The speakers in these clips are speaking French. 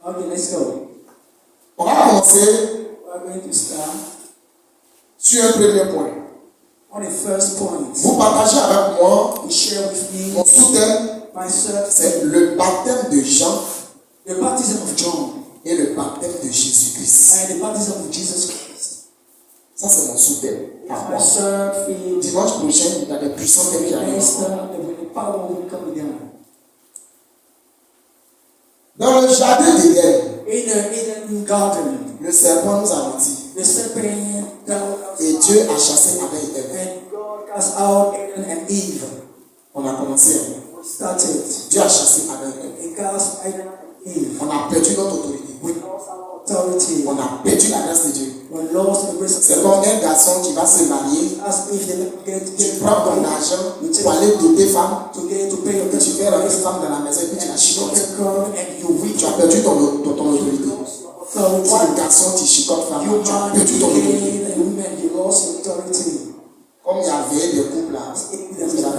Okay, let's go. On va commencer We're going to start sur un premier point. on the first point. Vous partagez avec moi You share with me mon sous-thème, my third c'est thing, le baptême de Jean the baptism of John et le baptême de Jésus-Christ. and the baptism of Jesus Christ. Ça, c'est mon sous-thème. It's my third thing. Dimanche prochain, il y a des puissants thèmes qui arrivent. Next, the power will come down. Dans le jardin d'Éden, In the Eden garden, le serpent nous a menti. the serpent down Et Dieu a chassé Adam et Ève. and God cast out Adam and Eve. On a commencé. We started. Dieu a chassé Adam et Ève. He cast Adam and Eve. On a perdu notre autorité. We lost our authority. On a perdu la grâce de Dieu. We lost the grace of C'est God. comme un garçon qui va se marier. As if they Tu prends ton argent pour aller doter femmes. to pay your Et tu fais rentrer femmes dans la maison et puis tu la chicotes. and you reach Tu as perdu ton autorité. authority. Toi, le garçon, tu chicotes femme. You Tu as man, perdu ton autorité. and women, you lost your authority. Comme il y avait des couples là,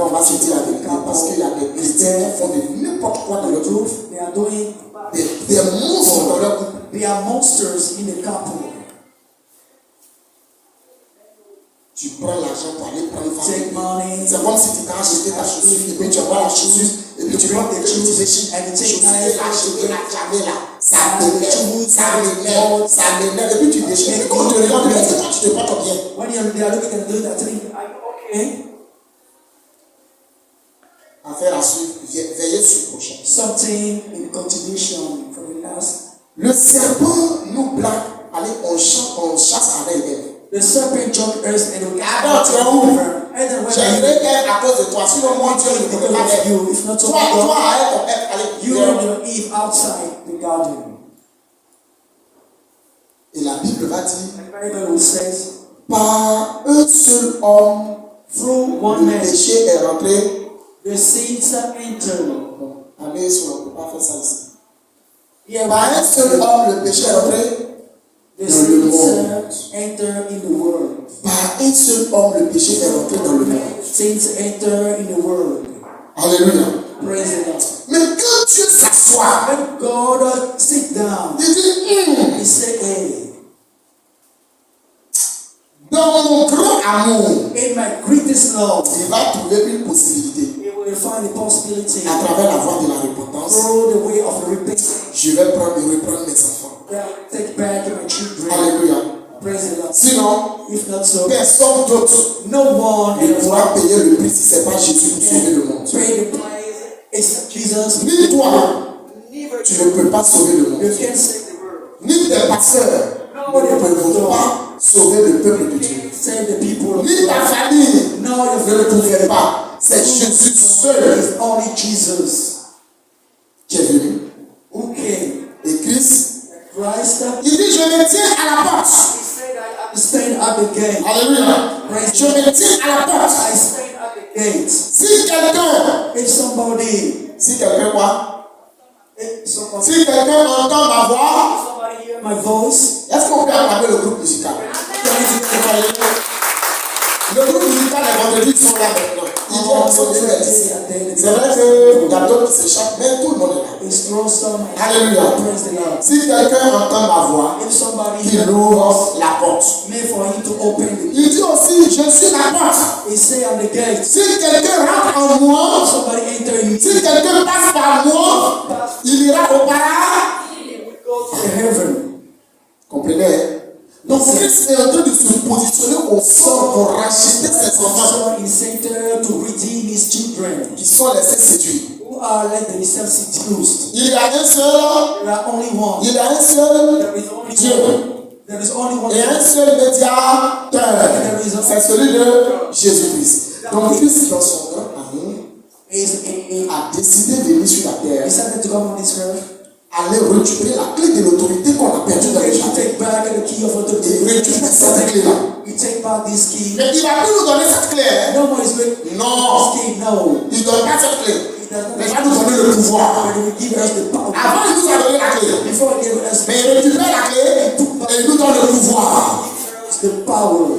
on va se dire la vérité parce qu'il y a des chrétiens qui font de n'importe quoi dans le couple, They are doing, des monstres dans leur couple. they are monsters in the couple. Tu prends l'argent pour aller prendre Take femme. money, C'est comme si tu t'as acheté ta chaussure et puis tu vas la chaussure et puis tu prends tes choses and you take chaussures money, là, chaussures là, tu avais là. Ça m'énerve et puis tu déchires. Et quand tu regardes, est-ce que toi tu te portes bien? when they are looking at doing that thing, are you okay? Affaire à suivre, veillez sur le prochain. Something in continuation for the last. Le serpent nous blague. Allez, on chasse Adam et Ève. The serpent jumped earth and we Adam, tu es où? J'ai J'aimerais Ève à cause de toi. Sinon, moi, Dieu ne connaît pas Ève. you. If not Toi, Ève, ton Ève, allez, you dehors. and your Eve outside the garden. Et la Bible va dire, The Bible says, par un seul homme, through one le man, péché est rentré. the sins entered. Allez, on ne peut pas faire ça ici. Yeah, Par un seul homme, le péché est rentré. the sins enter in the world. Par un seul homme, le péché est rentré dans le monde. Sins enter in the world. Alléluia. Praise the Lord. Mais quand Dieu s'assoit, When God sit down, il dit, He said, hey, dans mon grand amour, in my greatest love, il va trouver une possibilité. He will find a possibility À travers la voie de la repentance, through the way of repentance. je vais prendre et reprendre mes enfants. Take back my children. Alléluia. Praise the Lord. Sinon, If not so, personne d'autre no one ne else pourra payer le prix si ce n'est pas Jésus pour sauver le monde. pay the price except Jesus. Ni toi, Neither tu ne peux pas sauver le monde. you can save the world. Ni tes pasteurs ne peuvent pas sauver le peuple de Dieu. Save the people of Ni ta God. famille No, your ne le pouvait pas. C'est Jésus seul It's only Jesus qui est venu. who came. Et Christ, Christ, il dit, je me tiens à la porte. He said, I am staying at the gate. Alléluia. Je me tiens à la porte. I stayed at the gate. Si quelqu'un quoi? Si quelqu'un entend ma voix, Somebody hear my voice. est-ce qu'on peut acclamer le groupe musical? Le groupe musical, les vendredis, ils sont là maintenant. Ils viennent, ils sont bien ici. C'est vrai qu'il y a d'autres qui s'échappent, mais tout le monde est là. It's awesome. Alléluia. Praise the Lord. Si quelqu'un entend ma voix, If somebody il ouvre la porte. made for him to open the Il dit aussi, je suis la porte. he say I'm the gate. Si quelqu'un rentre en moi, Somebody enter in me. si quelqu'un passe par moi, il ira au paradis. He will go to heaven. Comprenez? Donc Christ est en train de se positionner au centre pour racheter ses enfants Son is centered to redeem his children qui sont laissés séduire. who are let themselves seduced. Il y a un seul, There are only one. il y a un seul There is only Dieu one. There is only one. et un seul médiateur. C'est celui de Jésus-Christ. Donc Christ, dans son grand amour, a décidé de venir sur la terre, decided to come on this earth. aller récupérer la clé de l'autorité qu'on a perdue dans le To jardin. take back the key of authority. Et récupérer cette clé-là. You take back this key. Mais il va plus nous donner cette clé. Hein? No one is going to Non, this key. No. il ne donne pas cette clé. He does not. Mais il va nous donner le pouvoir. But he will give us the power. Avant, il nous a donné la clé. Before he gave us Mais il récupère la clé et il nous donne le pouvoir. the power.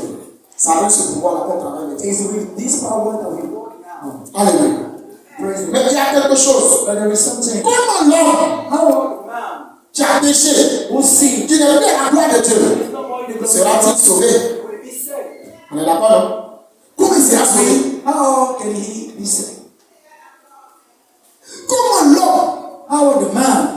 C'est avec ce pouvoir-là qu'on travaille maintenant. It's with this power that we walk now. Alléluia. Praise the Lord. Mais il y a quelque chose. But there is something. Comment l'homme How old man qui a péché, who sin, qui n'est plus à la gloire de Dieu, is not more in the glory of sera-t-il God, sauvé? will be saved. On est d'accord, non? Comment il sera sauvé? How can he be saved? Comment l'homme How the man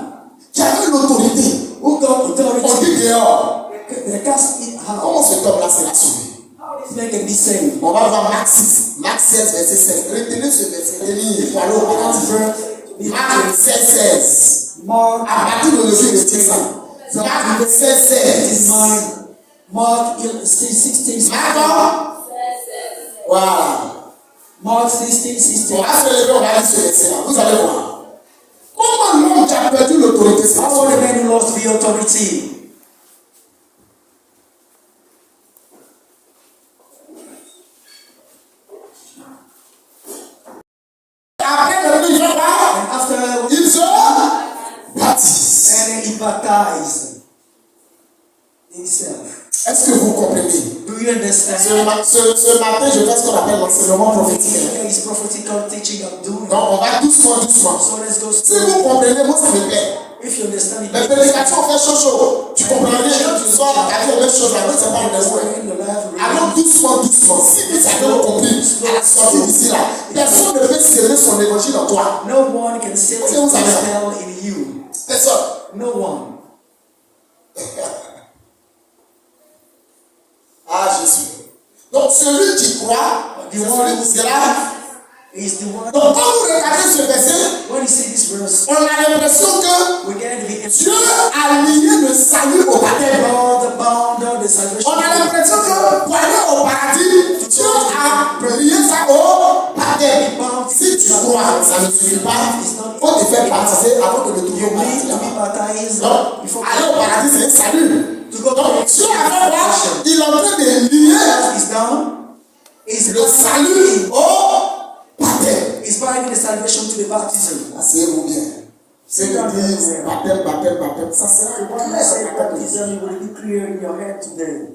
qui avait l'autorité, who got on authority, dit dehors, they cast it out. comment cet homme-là sera sauvé? How this man can be saved? On va voir Marc 6, Marc 16, verset 16. Retenez ce verset, il faut aller au paradis. Marc 16, 16. Mark, À partir de aujourd'hui, retire ça. Marc 16, 16. Mark 16, Marc, voilà. Mark 16, On va se lever, on va lire ce verset-là. Vous allez voir. Comment l'homme qui a perdu l'autorité sera How the sauvé? man who lost the authority? Après le premier jour, And after, il se baptise. and then he baptized himself. Est-ce que vous comprenez? Do you understand? Ce matin, je fais ce qu'on appelle l'enseignement prophétique. Here is prophetical teaching I'm doing. Donc, on va doucement, doucement. So let's go Si slow. vous comprenez, moi ça me plaît. If you understand it, Les prédications fait chaud. Tu comprends rien, tu sors dans ta vie, la même chose, la c'est pas le même. in your life, Alors doucement, doucement. Si vous avez compris, à la sortie d'ici là, personne ne peut sceller son évangile en toi. no one can say Est-ce que vous savez ça? hell in you. Personne. No one. Ah, Jésus. Donc celui qui croit, c'est celui qui sera. Is the one. Donc quand vous regardez ce verset, When you see this verse, on a l'impression que we get the Dieu a lié le salut au baptême. the bound of the salvation. On a l'impression que pour aller au paradis, Dieu a lié ça au baptême. Si tu crois, ça ne suffit pas. Il faut te faire baptiser avant de le trouver au You need to paradis. be baptized Donc, before aller au paradis, c'est un salut. to go to Donc, the Dieu a fait quoi? Il est en train de lier is down. Is le salut au baptême. is binding the salvation to the baptism. Asseyez-vous bien. C'est que disent baptême, baptême, baptême. Ça sera When I say clair dans ta tête. baptism, it will be clear in your head today.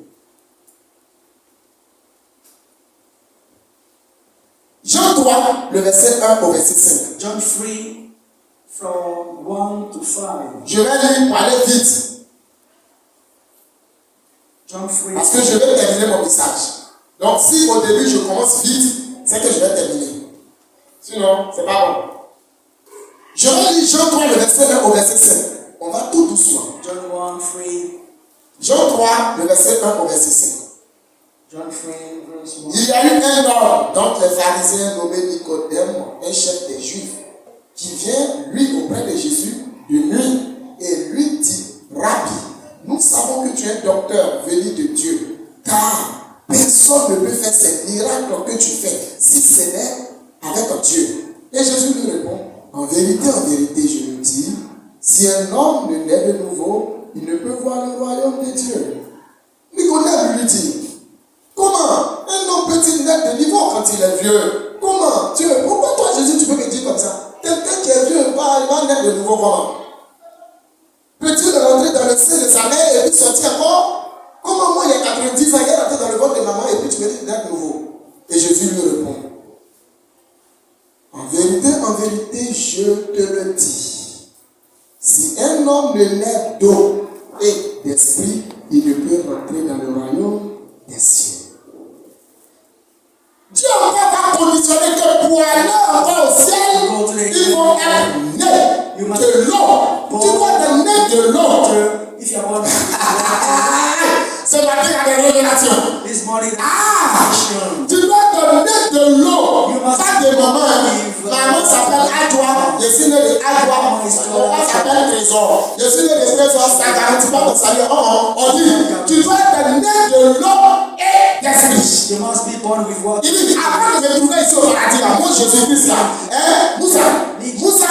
Jean 3, le verset 1 au verset 5. John 3, from 1 to 5. Je vais lire pour aller vite. John 3. Parce que je vais terminer mon message. Donc, si au début je commence vite, c'est que je vais terminer. Sinon, c'est pas bon. Je vais lire Jean 3, le verset 1 au verset 5. On va tout doucement. John 1, 3. Jean 3, le verset 1 au verset 5. John 3, verse 1. Il y a eu un homme, donc les pharisiens nommé Nicodème, un chef des Juifs, qui vient, lui, auprès de Jésus, de nuit, et lui dit, Rabbi, nous savons que tu es un docteur venu de Dieu, car personne ne peut faire ces miracles que tu fais, si ce n'est avec Dieu. Et Jésus lui répond, en vérité, je le dis, si un homme ne naît de nouveau, il ne peut voir le royaume de Dieu. Nicodème lui dit, comment un homme peut-il naître de nouveau quand il est vieux? Comment? Dieu, pourquoi toi Jésus tu peux me dire comme ça? Quelqu'un qui est vieux, il va naître de nouveau comment? Peut-il rentrer dans le sein de sa mère et puis sortir encore? Comment moi il y a 90 ans, il est rentré dans le ventre de maman et puis tu me dis naître de nouveau? Et Jésus lui répond, en vérité, je te le dis. Si un homme ne naît d'eau et d'esprit, il ne peut rentrer dans le royaume des cieux. Dieu encore va conditionner que pour aller encore au ciel, il faut être né de l'eau. Tu dois être né de l'eau. If you are born Ce matin, il y a des révélations. this morning, Tu dois être né de l'eau. Pas de maman. Maman s'appelle Adjoa. Je suis né de Adjoa. Papa s'appelle Trésor. Je suis né de Trésor. Ça ne garantit pas ton salut. On dit, tu dois être né de l'eau et d'esprit. you must be born with water. Il dit, avant de me trouver ici au paradis, là, moi Jésus-Christ là, Moussa,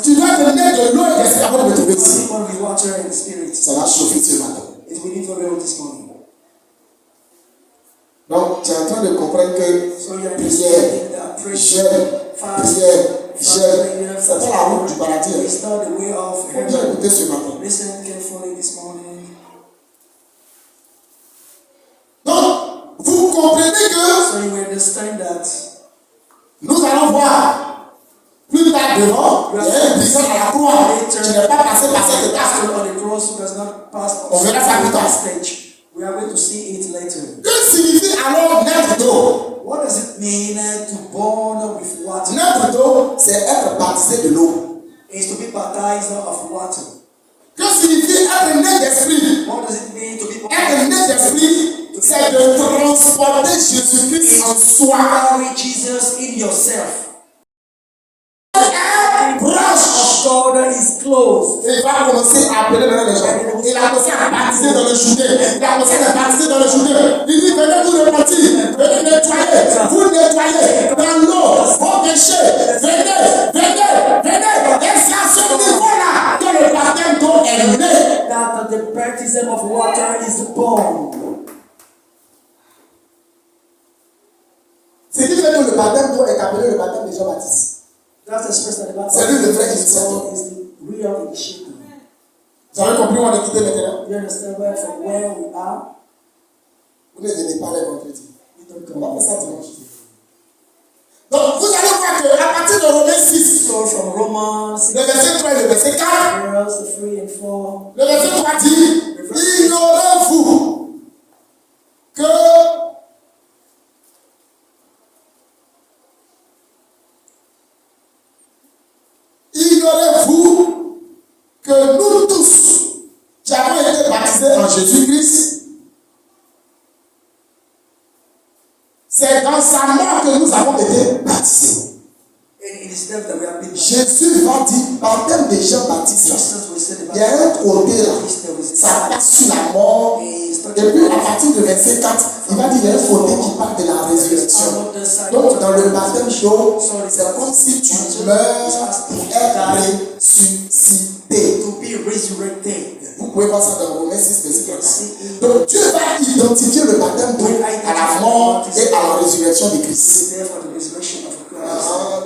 tu dois être né de l'eau et d'esprit avant de me trouver You must ici. be born with water and spirit. Ça va chauffer ce matin. It will be for real this morning. Donc, tu es en train de comprendre que So you are prière, understanding that prayer, jeûne, fast, jeûne, c'est pas la route du paradis. is not the way of Il faut bien heaven. écouter ce matin. Listen carefully this morning. Donc, vous comprenez que So you understand that nous allons voir plus tard devant il y a un brisant à la croix. Tu n'es pas passé par cette étape. on the cross who does not pass On verra ça plus tard. stage. We are going to see it later. Que signifie alors naître d'eau? What does it mean to born with water? Naître d'eau, c'est être baptisé de l'eau. Is to be baptized of water. Que signifie être né d'esprit? What does it mean to be Être né d'esprit, c'est de transporter Jésus-Christ en soi. carry Jesus in yourself? Un proche. God is close. Et il va commencer à appeler maintenant les gens. Il a commencé à baptiser dans le Jourdain. Il a commencé à baptiser dans le Jourdain. Il dit, venez vous repentir. Venez nettoyer. Vous nettoyer dans l'eau. Vos péchés. Venez. Et c'est à ce niveau-là que le baptême d'eau est né. That the baptism of water is born. Ce qui fait que le baptême d'eau est appelé le baptême de Jean-Baptiste. That's the space that the Bible C'est lui le vrai initiateur. is the real initiator. Vous avez compris où on est quitté maintenant? You understand from where we are? Vous ne venez pas les vendredis. We don't On va come. faire ça dimanche. Donc vous allez voir qu'à partir de Romains 6, So from Romans 6, le verset 3 et le verset 4, verse 3 and 4, le verset 3 dit, ignorez-vous que nous tous qui avons été baptisés en Jésus-Christ, c'est dans sa mort que nous avons été baptisés. and it is death that we have been. Jésus va dire, baptême de Jean-Baptiste, Jesus will say the il y a un côté là, baptism ça passe sur la mort. Et puis à partir du verset 4, il va dire, il y a un côté qui parle de la résurrection. Donc dans le baptême d'eau, c'est comme si tu meurs pour être ressuscité. to be resurrected. Vous pouvez voir ça dans Romains 6, verset 4. Donc Dieu va identifier le baptême d'eau à la mort et à la résurrection de Christ. There for the resurrection of Christ.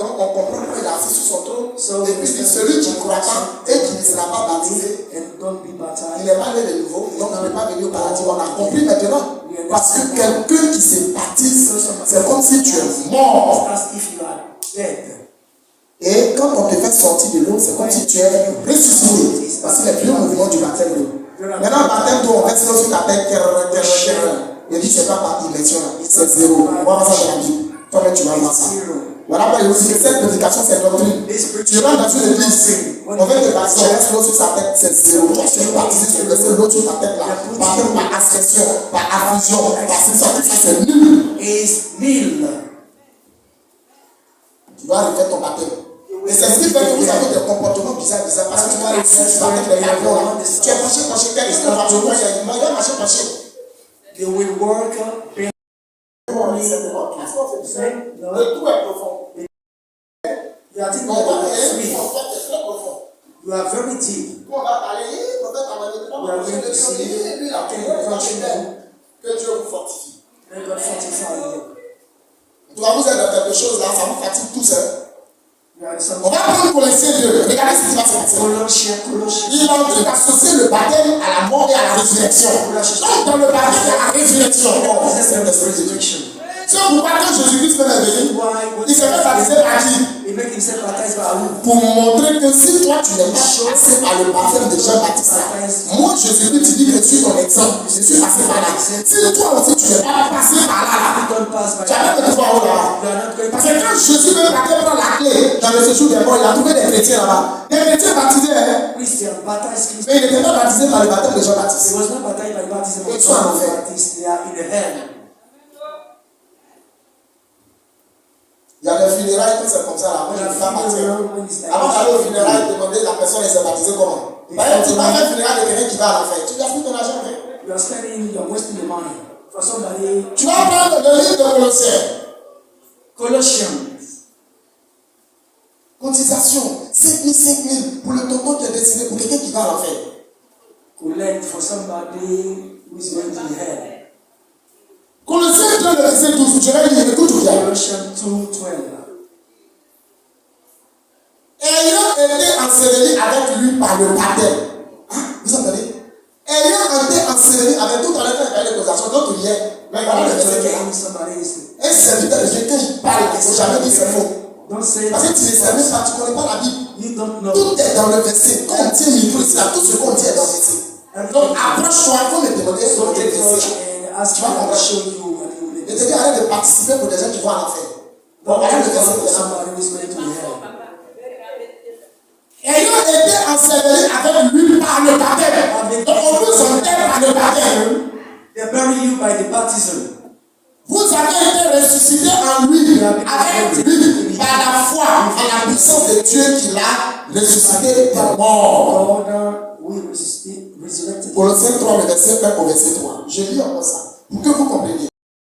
Donc on comprend qu'il est assis sur son trône. Et puis il dit, celui qui ne croit pas et qui ne sera pas baptisé, And don't be il baptized. n'est pas né de nouveau, donc il n'est pas venu au paradis. On a compris maintenant. Parce que quelqu'un qui se baptise, c'est comme si tu es mort. As if you are dead. Et quand on te fait sortir de l'eau, c'est comme si tu es ressuscité. Parce qu'il est plus au mouvement du baptême d'eau. Maintenant, le baptême d'eau, on reste là sur ta tête. Il dit, tu n'es pas par immersion là. C'est zéro. On va voir ça dans la Bible. Toi-même, tu vas voir ça. Voilà pourquoi il dit que cette prédication, c'est doctrine. Tu rentres dans une église, on va te baptiser, on reste l'eau sur sa tête, c'est zéro. Toi, tu es baptisé, tu laisses l'eau sur ta tête là. Par ascension, par affusion, par ça, c'est nul. Is nil. Tu dois refaire ton baptême. Et c'est ce qui fait que vous avez des comportements bizarres, parce que tu vas réussir sur la tête des avions là. Tu es penché, quelqu'un va te voir, il va marcher, penché. They will work. Le tout est profond. You are thinking On va about aller, three. en fait, c'est très profond. You are very deep. On va parler, prophète Emmanuel, lui, il a que Dieu vous fortifie. Let God fortify you. Tu vas vous aider dans quelque chose là, ça vous fatigue tous. You are in some On va prendre Colossiens 2. Regardez ce qui va se passer. Colossians. Il est en train d'associer le baptême à la mort et à la résurrection. Donc dans le baptême, il y a la résurrection. Oh, c'est la résurrection. C'est pourquoi quand Jésus-Christ fait venir, il se fait baptiser par qui? He make himself baptized by who? Pour montrer que si toi tu n'es pas passé par le baptême de Jean-Baptiste, moi Jésus-Christ tu dis que je suis ton exemple, je suis passé par là. Si toi aussi tu n'es pas passé par là, Don't pass by. tu as pas de pouvoir là-bas. You are not going Parce que quand Jésus veut prendre la clé dans le séjour des morts, il a trouvé des chrétiens là-bas. Des chrétiens baptisés, hein? Christian, baptized Christian. Mais il n'était pas baptisé par le baptême de He Jean-Baptiste. was not baptized by the baptism of Ils sont en John enfer. the Baptist. They are in the hell. Il y a des funérailles quand c'est comme ça là. Moi je ne veux pas partir. Avant d'aller aux funérailles, demander la personne elle s'est baptisée comment? Tu ne vas pas faire funérailles de quelqu'un qui va à l'enfer. Tu gaspilles ton argent, hein? You are spending, you are wasting the money for somebody. Tu vas prendre le livre de Colossiens. Colossians. Cotisation, 5 000 pour le tonton qui est décédé, pour quelqu'un qui va à l'enfer. Collect for somebody who is going to the hell. Colossiens 2, le verset 12, je vais lire, écoute bien. Colossians 2:12. Ayant été enseveli avec lui par le baptême. Hein? Vous entendez? Ayant été enseveli avec tout dans le temps de l'opposition, donc hier, mais voilà le verset qui est là. Somebody is Un serviteur de Dieu, quand il parle, il ne faut jamais dire c'est faux. Don't say Parce que tu ne sais même pas, tu ne connais pas la Bible. you don't know. Tout est dans le verset. Quand on tient le micro ici, tout ce qu'on dit est dans le verset. Donc approche-toi, il faut me demander So sur le take verset. touch and ask you to show you what you Je will te dis, arrête de participer pour des gens qui vont à l'enfer. Donc, Don't arrête de ask verser for des gens. somebody who's going to hell. Ayant été enseveli avec lui par le baptême. Donc on vous enterre par le baptême. They bury you by the baptism. Vous avez été ressuscité en lui, avec lui, par la foi en la puissance de Dieu qui l'a ressuscité des morts. God will resurrect. Colossiens 3, le verset 1 au verset 3. Je lis encore ça, pour que vous compreniez.